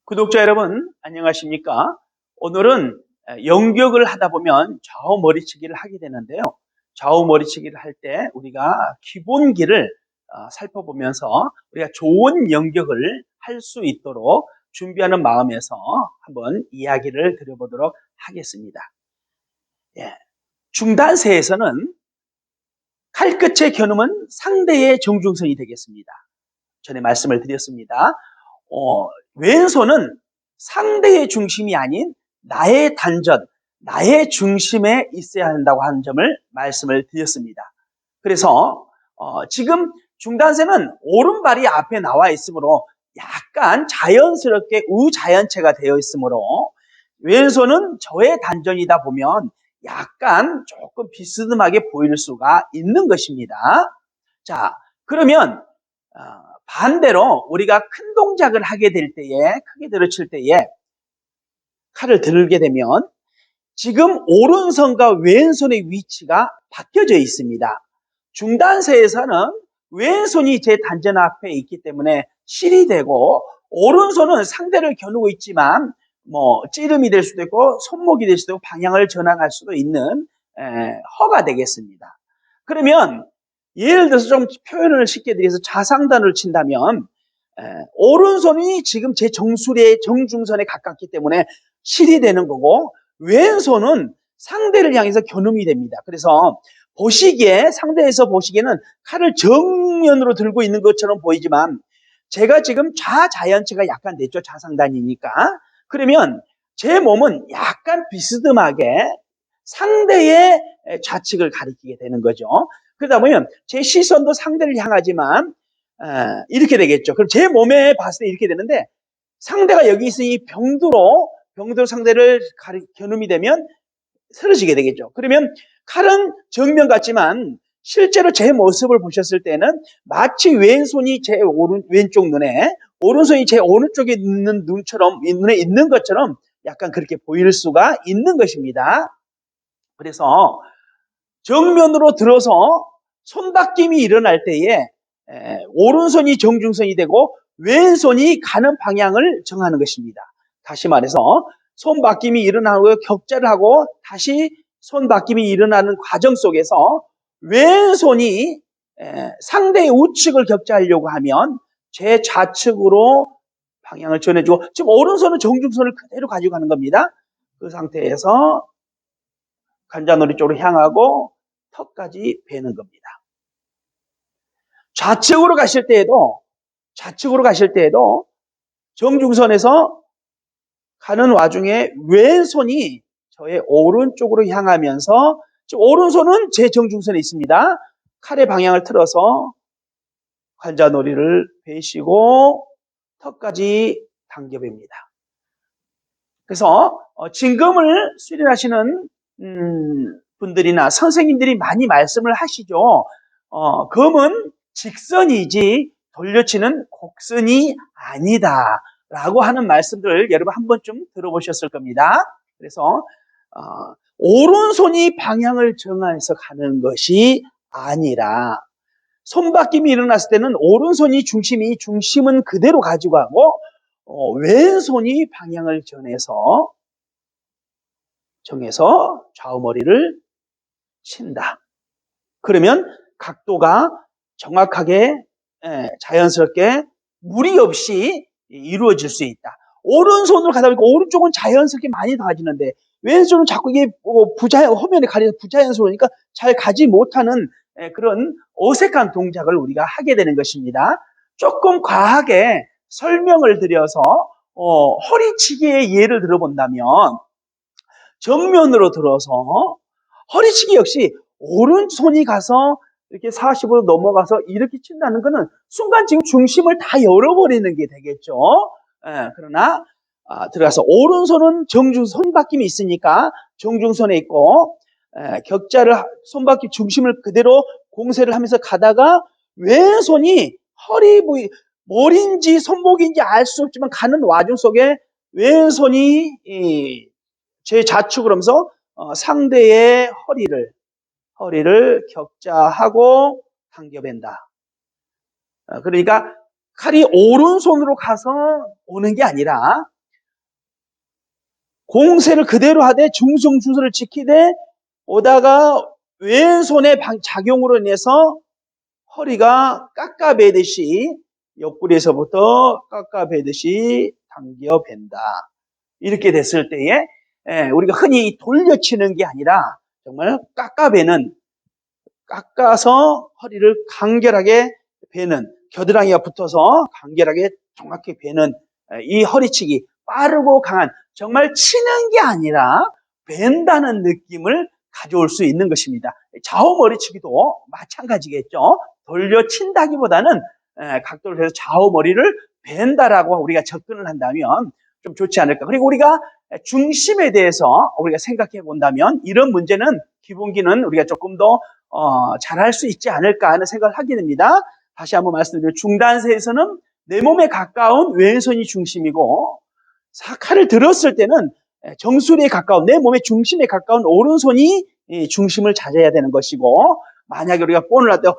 구독자 여러분, 안녕하십니까? 오늘은 연격을 하다 보면 좌우 머리치기를 하게 되는데요. 좌우 머리치기를 할 때 우리가 기본기를 살펴보면서 우리가 좋은 연격을 할 수 있도록 준비하는 마음에서 한번 이야기를 드려보도록 하겠습니다. 예. 중단세에서는 칼끝의 겨눔은 상대의 정중성이 되겠습니다. 전에 말씀을 드렸습니다. 왼손은 상대의 중심이 아닌 나의 단전, 나의 중심에 있어야 한다고 하는 점을 말씀을 드렸습니다. 그래서 지금 중단세는 오른발이 앞에 나와 있으므로 약간 자연스럽게 우자연체가 되어 있으므로 왼손은 저의 단전이다 보면 약간 조금 비스듬하게 보일 수가 있는 것입니다. 자, 그러면 반대로 우리가 큰 동작을 하게 될 때에, 크게 들어칠 때에 칼을 들게 되면 지금 오른손과 왼손의 위치가 바뀌어져 있습니다. 중단세에서는 왼손이 제 단전 앞에 있기 때문에 실이 되고, 오른손은 상대를 겨누고 있지만 찌름이 될 수도 있고 손목이 될 수도 있고 방향을 전환할 수도 있는 허가 되겠습니다. 그러면 예를 들어서 좀 표현을 쉽게 드려서 자상단을 친다면 오른손이 지금 제 정수리의 정중선에 가깝기 때문에 실이 되는 거고, 왼손은 상대를 향해서 겨눔이 됩니다. 그래서 상대에서 보시기에는 칼을 정면으로 들고 있는 것처럼 보이지만 제가 지금 좌자연체가 약간 됐죠. 자상단이니까. 그러면 제 몸은 약간 비스듬하게 상대의 좌측을 가리키게 되는 거죠. 그러다 보면 제 시선도 상대를 향하지만 이렇게 되겠죠. 그럼 제 몸에 봤을 때 이렇게 되는데, 상대가 여기 있으니 병두로 상대를 겨눔이 되면 쓰러지게 되겠죠. 그러면 칼은 정면 같지만 실제로 제 모습을 보셨을 때는 마치 왼손이 제 왼쪽 눈에, 오른손이 제 오른쪽에 있는 눈에 있는 것처럼 약간 그렇게 보일 수가 있는 것입니다. 그래서 정면으로 들어서 손바뀜이 일어날 때에 오른손이 정중선이 되고 왼손이 가는 방향을 정하는 것입니다. 다시 말해서 손바뀜이 일어나고 격자를 하고 다시 손바뀜이 일어나는 과정 속에서 왼손이 상대의 우측을 격자하려고 하면 제 좌측으로 방향을 전해주고, 지금 오른손은 정중선을 그대로 가지고 가는 겁니다. 그 상태에서 관자놀이 쪽으로 향하고 턱까지 베는 겁니다. 좌측으로 가실 때에도 정중선에서 가는 와중에 왼손이 저의 오른쪽으로 향하면서, 오른손은 제 정중선에 있습니다. 칼의 방향을 틀어서 관자놀이를 베시고 턱까지 당겨봅니다. 그래서 진검을 수련하시는 분들이나 선생님들이 많이 말씀을 하시죠. 검은 직선이지 돌려치는 곡선이 아니다 라고 하는 말씀들 여러분 한 번쯤 들어보셨을 겁니다. 그래서 오른손이 방향을 정해서 가는 것이 아니라, 손바뀜이 일어났을 때는 오른손이 중심은 그대로 가지고 가고 왼손이 방향을 정해서 좌우머리를 친다. 그러면 각도가 정확하게 자연스럽게 무리 없이 이루어질 수 있다. 오른손으로 가다 보니까 오른쪽은 자연스럽게 많이 가지는데 왼손은 자꾸 이게 화면에 가려서 부자연스러우니까 잘 가지 못하는 그런 어색한 동작을 우리가 하게 되는 것입니다. 조금 과하게 설명을 드려서 허리치기의 예를 들어본다면, 정면으로 들어서 허리치기 역시 오른손이 가서 이렇게 45도 넘어가서 이렇게 친다는 것은 순간 지금 중심을 다 열어버리는 게 되겠죠. 그러나 들어가서 오른손은 손바뀜이 있으니까 정중선에 있고, 격자를 손바뀜 중심을 그대로 공세를 하면서 가다가 왼손이 허리 부위, 머리인지 손목인지 알 수 없지만 가는 와중 속에 왼손이 제 좌측으로 하면서 상대의 허리를 격자하고 당겨벤다. 그러니까 칼이 오른손으로 가서 오는 게 아니라 공세를 그대로 하되 중성주소를 지키되 오다가 왼손의 작용으로 인해서 허리가 깎아베듯이 옆구리에서부터 깎아베듯이 당겨 벤다. 이렇게 됐을 때에 우리가 흔히 돌려치는 게 아니라 정말 깎아서 허리를 간결하게 베는, 겨드랑이가 붙어서 간결하게 정확히 베는 이 허리치기, 빠르고 강한, 정말 치는 게 아니라 벤다는 느낌을 가져올 수 있는 것입니다. 좌우 머리치기도 마찬가지겠죠. 돌려친다기보다는 각도를 해서 좌우 머리를 벤다라고 우리가 접근을 한다면 좀 좋지 않을까. 그리고 우리가 중심에 대해서 우리가 생각해 본다면 이런 문제는 기본기는 우리가 조금 더 잘할 수 있지 않을까 하는 생각을 하게 됩니다. 다시 한번 말씀드리면 중단세에서는 내 몸에 가까운 왼손이 중심이고 칼을 들었을 때는 정수리에 가까운, 내 몸의 중심에 가까운 오른손이 중심을 찾아야 되는 것이고, 만약에 우리가 본을 할 때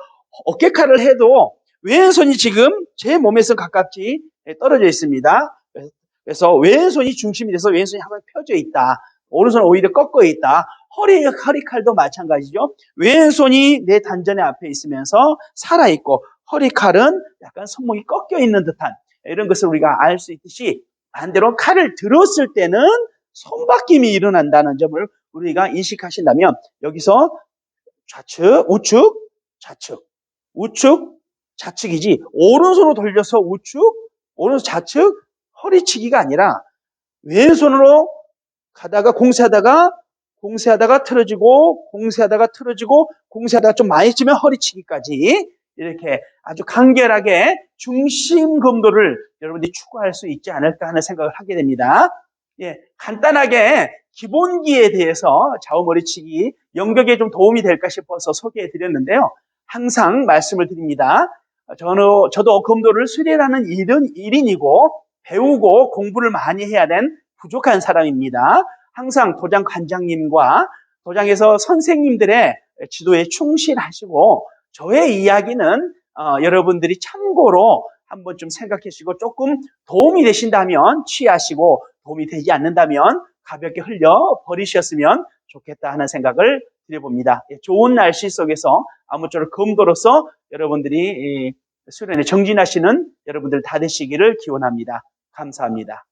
어깨칼을 해도 왼손이 지금 제 몸에서 가깝지 떨어져 있습니다. 그래서 왼손이 중심이 돼서 왼손이 한번 펴져 있다. 오른손은 오히려 꺾어 있다. 허리칼도 마찬가지죠. 왼손이 내 단전의 앞에 있으면서 살아있고 허리칼은 약간 손목이 꺾여 있는 듯한 이런 것을 우리가 알 수 있듯이, 반대로 칼을 들었을 때는 손바뀜이 일어난다는 점을 우리가 인식하신다면 여기서 좌측, 우측, 좌측, 우측, 좌측이지 오른손으로 돌려서 우측, 오른손 좌측, 허리치기가 아니라 왼손으로 가다가 공세하다가 틀어지고 공세하다가 좀 많이 치면 허리치기까지 이렇게 아주 간결하게 중심 검도를 여러분들이 추구할 수 있지 않을까 하는 생각을 하게 됩니다. 간단하게 기본기에 대해서 좌우 머리치기 연격에 좀 도움이 될까 싶어서 소개해 드렸는데요. 항상 말씀을 드립니다. 저도 검도를 수련하는 일인이고 배우고 공부를 많이 해야 된 부족한 사람입니다. 항상 도장 관장님과 도장에서 선생님들의 지도에 충실하시고 저의 이야기는 여러분들이 참고로 한번 좀 생각해 주시고 조금 도움이 되신다면 취하시고 도움이 되지 않는다면 가볍게 흘려 버리셨으면 좋겠다 하는 생각을 드려봅니다. 좋은 날씨 속에서 아무쪼록 검도로서 여러분들이 수련에 정진하시는 여러분들 다 되시기를 기원합니다. 감사합니다.